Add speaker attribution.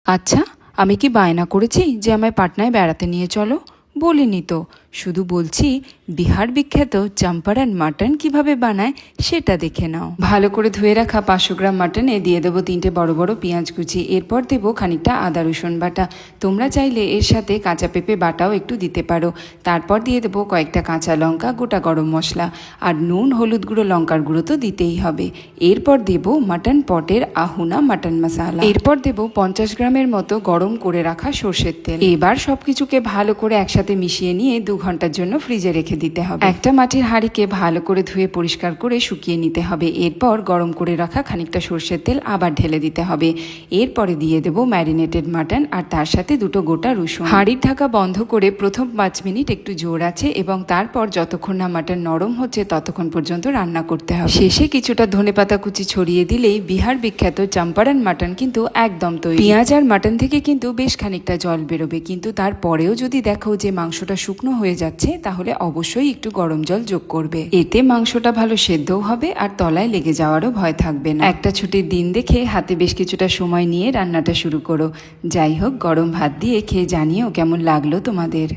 Speaker 1: আচ্ছা, আমি কি বায়না করেছি যে আমায় পাটনায় বেড়াতে নিয়ে চলো? বলিনি তো। শুধু বলছি বিহার বিখ্যাত চম্পারন মাটন কিভাবে বানায় সেটা দেখে নাও। ভালো করে ধুয়ে রাখা 500 গ্রাম মাটনে দিয়ে দেবো 3টে বড় বড় পেঁয়াজ কুচি। এরপর দেবো খানিকটা আদা রসুন বাটা। তোমরা চাইলে এর সাথে কাঁচা পেঁপে বাটাও একটু দিতে পারো। তারপর দিয়ে দেবো কয়েকটা কাঁচা লঙ্কা, গোটা গরম মশলা আর নুন, হলুদ গুঁড়ো, লঙ্কার গুঁড়ো তো দিতেই হবে। এরপর দেবো মাটন পটের আহুনা মাটন মশলা। এরপর দেবো 50 গ্রামের মতো গরম করে রাখা সর্ষের তেল। এবার সবকিছুকে ভালো করে একসাথে মিশিয়ে নিয়ে 2 ঘন্টার জন্য ফ্রিজে রেখে দিতে হবে। একটা মাটির হাঁড়িকে ভালো করে ধুয়ে পরিষ্কার করে শুকিয়ে নিতে হবে। এরপর গরম করে রাখা খানিকটা সর্ষের তেল আবার ঢেলে দিতে হবে। এরপরে দিয়ে দেবো ম্যারিনেটেড মাটন আর তার সাথে 2টো গোটা রসুন। হাঁড়ির ঢাকা বন্ধ করে প্রথম 5 মিনিট একটু জোর আছে এবং তারপর যতক্ষণ না মাটন নরম হচ্ছে ততক্ষণ পর্যন্ত রান্না করতে হবে। শেষে কিছুটা ধনেপাতা কুচি ছড়িয়ে দিলেই বিহার বিখ্যাত চম্পারন মাটন কিন্তু একদম তৈরি। পেঁয়াজ আর মাটন থেকে কিন্তু বেশ খানিকটা জল বেরোবে, কিন্তু তারপরেও যদি দেখো যে মাংসটা শুকনো হয়ে যাচ্ছে তাহলে অবশ্যই একটু গরম জল যোগ করবে। এতে মাংসটা ভালো সেদ্ধও হবে আর তলায় লেগে যাওয়ারও ভয় থাকবে না। একটা ছুটির দিন দেখে হাতে বেশ কিছুটা সময় নিয়ে রান্নাটা শুরু করো। যাই হোক, গরম ভাত দিয়ে খেয়ে জানিও কেমন লাগলো তোমাদের।